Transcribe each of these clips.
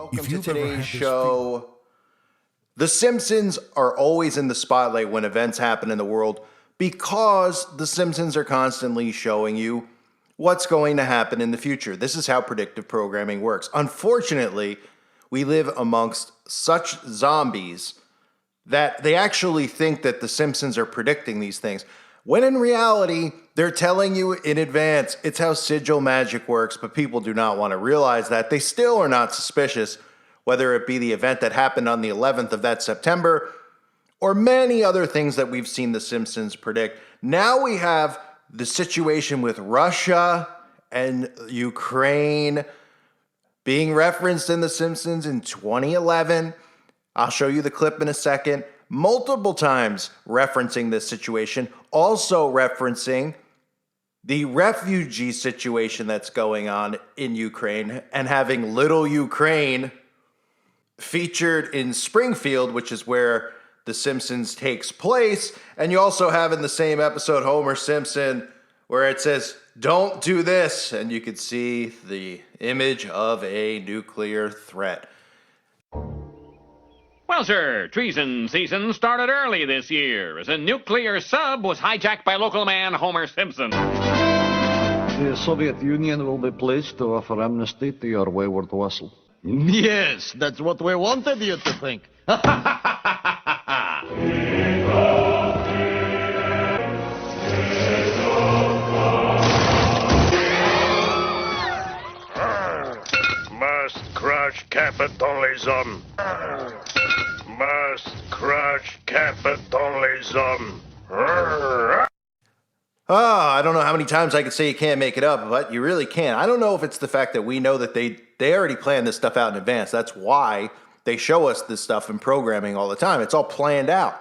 Welcome to today's show. The Simpsons are always in the spotlight when events happen in the world because The Simpsons are constantly showing you what's going to happen in the future. This is how predictive programming works. Unfortunately, we live amongst such zombies that they actually think that The Simpsons are predicting these things, when in reality, they're telling you in advance. It's how sigil magic works, but people do not want to realize that. They still are not suspicious, whether it be the event that happened on the 11th of that September or many other things that we've seen The Simpsons predict. Now we have the situation with Russia and Ukraine being referenced in The Simpsons in 2011. I'll show you the clip in a second. Multiple times referencing this situation, also referencing the refugee situation that's going on in Ukraine and having Little Ukraine featured in Springfield, which is where The Simpsons takes place. And you also have in the same episode Homer Simpson where it says, "Don't do this." And you could see the image of a nuclear threat. Well, sir, treason season started early this year as a nuclear sub was hijacked by local man Homer Simpson. The Soviet Union will be pleased to offer amnesty to your wayward vassal. Yes, that's what we wanted you to think. Must crush capitalism. Must crush capitalism. I don't know how many times I could say you can't make it up, but you really can. I don't know if it's the fact that we know that they already planned this stuff out in advance. That's why they show us this stuff in programming all the time. It's all planned out.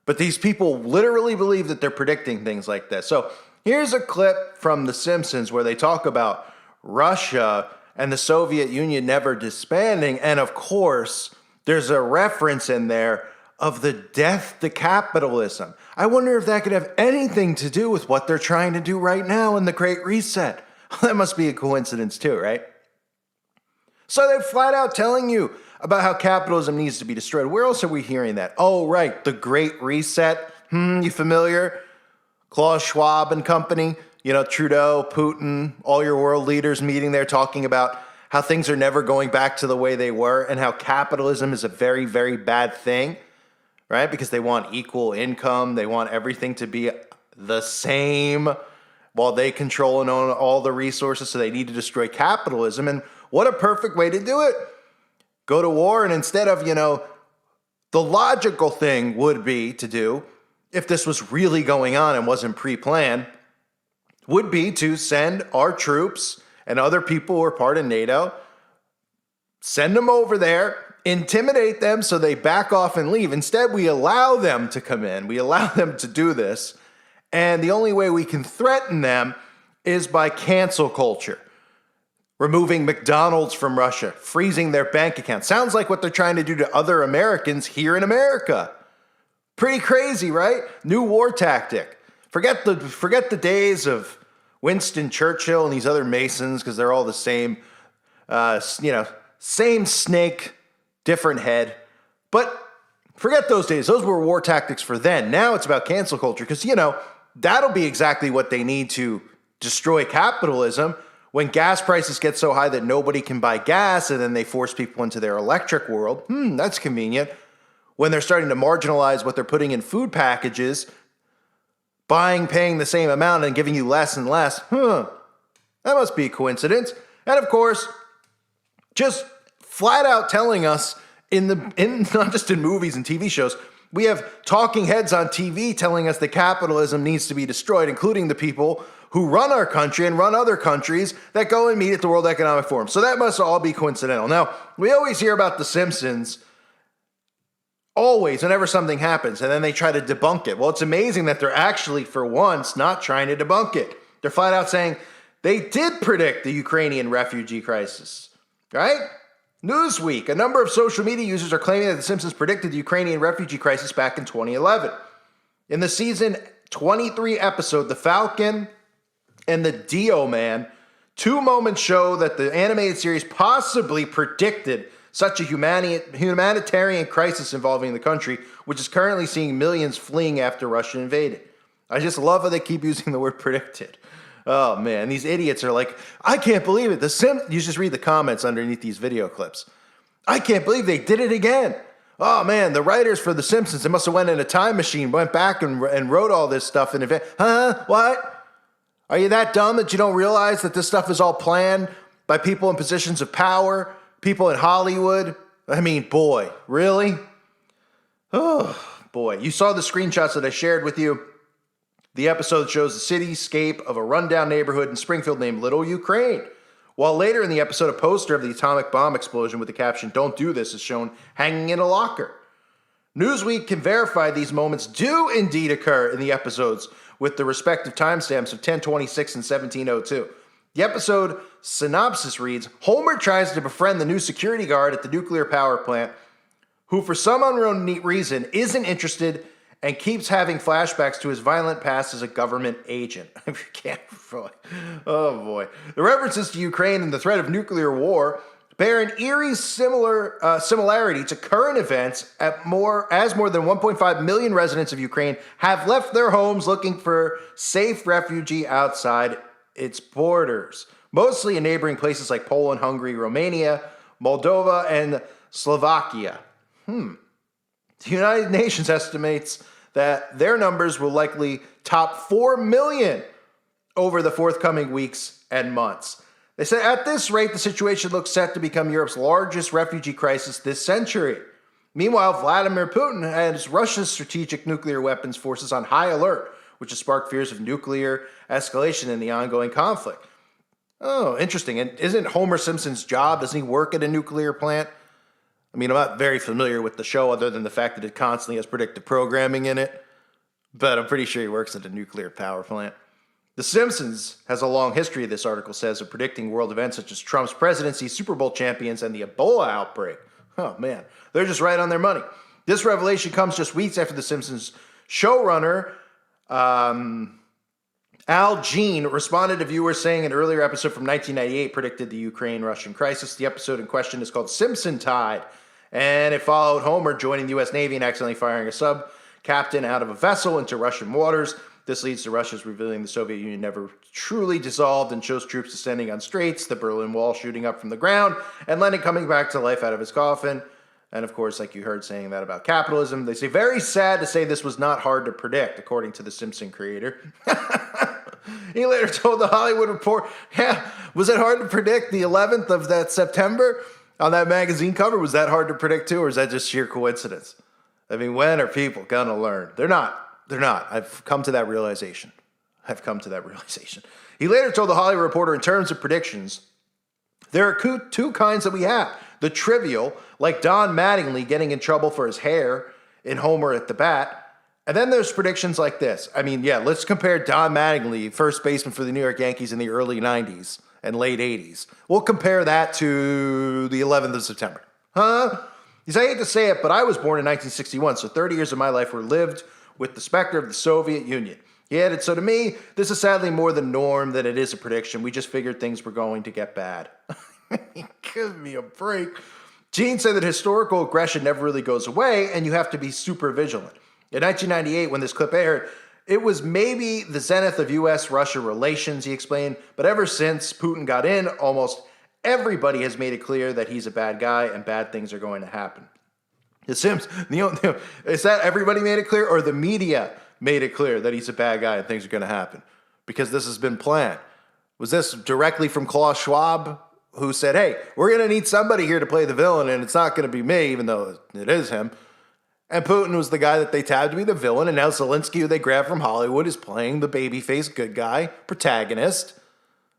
But these people literally believe that they're predicting things like this. So here's a clip from The Simpsons where they talk about Russia and the Soviet Union never disbanding. And of course, there's a reference in there of the death to capitalism. I wonder if that could have anything to do with what they're trying to do right now in the Great Reset. That must be a coincidence too, right? So they're flat out telling you about how capitalism needs to be destroyed. Where else are we hearing that? Oh, right, the Great Reset. You familiar? Klaus Schwab and company. You know, Trudeau, Putin, all your world leaders meeting there talking about how things are never going back to the way they were and how capitalism is a very, very bad thing, right? Because they want equal income. They want everything to be the same while they control and own all the resources. So they need to destroy capitalism. And what a perfect way to do it. Go to war. And instead of, the logical thing would be to do, if this was really going on and wasn't pre-planned, would be to send our troops and other people who are part of NATO, send them over there, intimidate them so they back off and leave. Instead, we allow them to come in. We allow them to do this. And the only way we can threaten them is by cancel culture. Removing McDonald's from Russia, freezing their bank accounts. Sounds like what they're trying to do to other Americans here in America. Pretty crazy, right? New war tactic. Forget the days of Winston Churchill and these other Masons, because they're all the same, same snake, different head. But forget those days. Those were war tactics for then. Now it's about cancel culture, because, that'll be exactly what they need to destroy capitalism. When gas prices get so high that nobody can buy gas, and then they force people into their electric world, that's convenient. When they're starting to marginalize what they're putting in food packages, paying the same amount and giving you less and less, that must be a coincidence. And of course, just flat out telling us in not just in movies and TV shows, we have talking heads on TV telling us that capitalism needs to be destroyed, including the people who run our country and run other countries that go and meet at the World Economic Forum. So that must all be coincidental. Now, we always hear about The Simpsons, always, whenever something happens, and then they try to debunk it. Well, it's amazing that they're actually, for once, not trying to debunk it. They're flat out saying they did predict the Ukrainian refugee crisis, right? Newsweek, a number of social media users are claiming that The Simpsons predicted the Ukrainian refugee crisis back in 2011. In the season 23 episode, The Falcon and the Dio Man, 2 moments show that the animated series possibly predicted such a humanitarian crisis involving the country, which is currently seeing millions fleeing after Russia invaded. I just love how they keep using the word predicted. Oh man, these idiots are like, I can't believe it. You just read the comments underneath these video clips. I can't believe they did it again. Oh man, the writers for The Simpsons, they must have went in a time machine, went back and wrote all this stuff in advance. Huh? What? Are you that dumb that you don't realize that this stuff is all planned by people in positions of power, people in Hollywood? I mean, boy, really? Oh, boy. You saw the screenshots that I shared with you. The episode shows the cityscape of a rundown neighborhood in Springfield named Little Ukraine. While later in the episode, a poster of the atomic bomb explosion with the caption, "Don't do this," is shown hanging in a locker. Newsweek can verify these moments do indeed occur in the episodes with the respective timestamps of 1026 and 1702. The episode synopsis reads, Homer tries to befriend the new security guard at the nuclear power plant, who for some unknown reason isn't interested and keeps having flashbacks to his violent past as a government agent. Oh boy. The references to Ukraine and the threat of nuclear war bear an eerie similarity to current events as more than 1.5 million residents of Ukraine have left their homes looking for safe refuge outside its borders, mostly in neighboring places like Poland, Hungary, Romania, Moldova, and Slovakia. The United Nations estimates that their numbers will likely top 4 million over the forthcoming weeks and months. They say at this rate, the situation looks set to become Europe's largest refugee crisis this century. Meanwhile, Vladimir Putin has Russia's strategic nuclear weapons forces on high alert, which has sparked fears of nuclear escalation in the ongoing conflict. Oh, interesting. And isn't Homer Simpson's job, doesn't he work at a nuclear plant? I mean, I'm not very familiar with the show other than the fact that it constantly has predictive programming in it, but I'm pretty sure he works at a nuclear power plant. The Simpsons has a long history, this article says, of predicting world events such as Trump's presidency, Super Bowl champions, and the Ebola outbreak. Oh, man. They're just right on their money. This revelation comes just weeks after The Simpsons showrunner Al Jean responded to viewers saying an earlier episode from 1998 predicted the Ukraine-Russian crisis. The episode in question is called Simpson Tide, and it followed Homer joining the U.S. Navy and accidentally firing a sub-captain out of a vessel into Russian waters. This leads to Russia's revealing the Soviet Union never truly dissolved and shows troops descending on straits, the Berlin Wall shooting up from the ground, and Lenin coming back to life out of his coffin. And of course, like you heard saying that about capitalism, they say, very sad to say this was not hard to predict, according to the Simpson creator. He later told the Hollywood Reporter, yeah, was it hard to predict the 11th of that September on that magazine cover? Was that hard to predict too, or is that just sheer coincidence? I mean, when are people gonna learn? They're not. I've come to that realization. He later told the Hollywood Reporter, in terms of predictions, there are two kinds that we have. The trivial, like Don Mattingly getting in trouble for his hair in Homer at the Bat. And then there's predictions like this. I mean, yeah, let's compare Don Mattingly, first baseman for the New York Yankees in the early 90s and late 80s. We'll compare that to the 11th of September. Huh? Because I hate to say it, but I was born in 1961, so 30 years of my life were lived with the specter of the Soviet Union. He added, so to me, this is sadly more the norm than it is a prediction. We just figured things were going to get bad. Give me a break. Gene said that historical aggression never really goes away, and you have to be super vigilant. In 1998, when this clip aired, it was maybe the zenith of U.S.-Russia relations, he explained, but ever since Putin got in, almost everybody has made it clear that he's a bad guy and bad things are going to happen. The Sims, is that everybody made it clear, or the media made it clear that he's a bad guy and things are going to happen? Because this has been planned. Was this directly from Klaus Schwab, who said, hey, we're going to need somebody here to play the villain, and it's not going to be me, even though it is him. And Putin was the guy that they tabbed to be the villain, and now Zelensky, who they grabbed from Hollywood, is playing the babyface good guy, protagonist.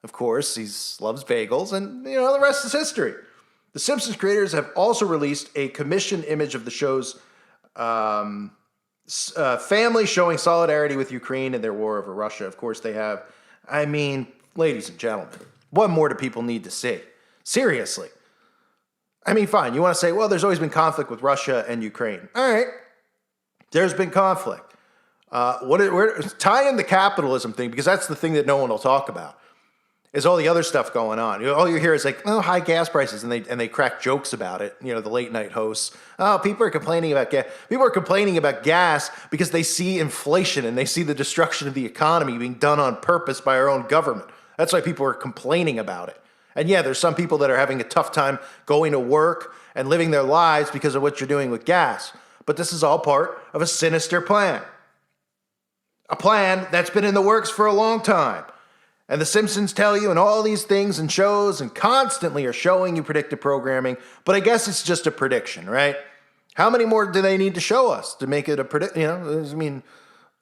Of course, he loves bagels, and, the rest is history. The Simpsons creators have also released a commissioned image of the show's family showing solidarity with Ukraine in their war over Russia. Of course, they have. I mean, ladies and gentlemen, what more do people need to see? Seriously. I mean, fine. You want to say, well, there's always been conflict with Russia and Ukraine. All right. There's been conflict. Tie in the capitalism thing, because that's the thing that no one will talk about. is all the other stuff going on. All you hear is like, oh, high gas prices, and they crack jokes about it. You know, the late night hosts. Oh, people are complaining about gas. People are complaining about gas because they see inflation and they see the destruction of the economy being done on purpose by our own government. That's why people are complaining about it. And yeah, there's some people that are having a tough time going to work and living their lives because of what you're doing with gas. But this is all part of a sinister plan. A plan that's been in the works for a long time. And The Simpsons tell you, and all these things and shows and constantly are showing you predictive programming. But I guess it's just a prediction, right? How many more do they need to show us to make it a predict? You know, I mean,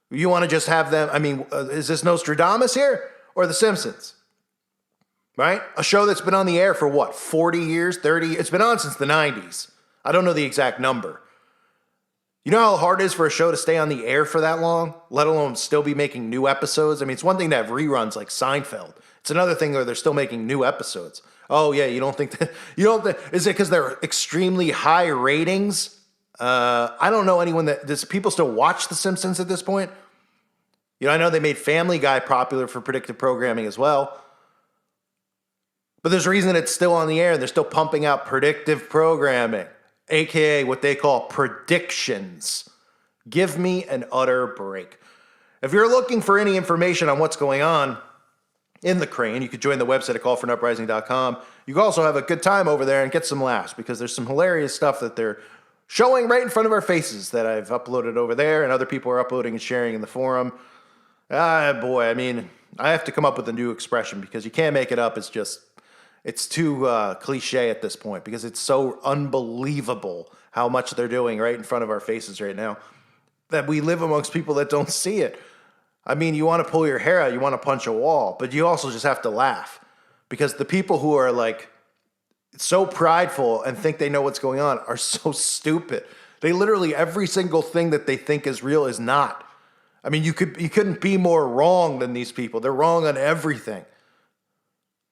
you want to just have them. I mean, is this Nostradamus here or The Simpsons? Right? A show that's been on the air for what, 40 years, 30? It's been on since the 90s. I don't know the exact number. You know how hard it is for a show to stay on the air for that long, let alone still be making new episodes? I mean, it's one thing to have reruns like Seinfeld. It's another thing where they're still making new episodes. Oh, yeah, you don't think that? Is it because they're extremely high ratings? I don't know anyone does people still watch The Simpsons at this point? You know, I know they made Family Guy popular for predictive programming as well. But there's a reason it's still on the air and they're still pumping out predictive programming, aka what they call predictions. Give me an utter break. If you're looking for any information on what's going on in the crane, you could join the website at callforanuprising.com. You can also have a good time over there and get some laughs because there's some hilarious stuff that they're showing right in front of our faces that I've uploaded over there and other people are uploading and sharing in the forum. Boy, I mean, I have to come up with a new expression because you can't make it up. It's too cliche at this point because it's so unbelievable how much they're doing right in front of our faces right now that we live amongst people that don't see it. I mean, you want to pull your hair out, you want to punch a wall, but you also just have to laugh because the people who are like so prideful and think they know what's going on are so stupid. They literally, every single thing that they think is real is not. I mean, you couldn't be more wrong than these people. They're wrong on everything.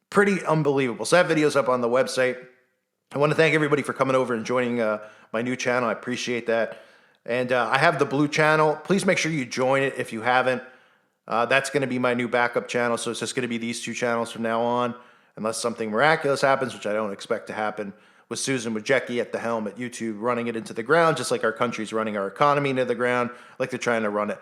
Pretty unbelievable. So that video's up on the website. I want to thank everybody for coming over and joining my new channel. I appreciate that. And I have the blue channel. Please make sure you join it if you haven't. That's going to be my new backup channel. So it's just going to be these two channels from now on, unless something miraculous happens, which I don't expect to happen, with Susan Wojcicki at the helm at YouTube, running it into the ground, just like our country's running our economy into the ground, like they're trying to run it,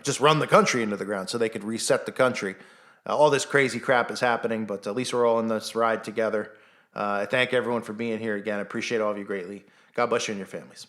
just run the country into the ground so they could reset the country. All this crazy crap is happening, but at least we're all in this ride together. I thank everyone for being here again. I appreciate all of you greatly. God bless you and your families.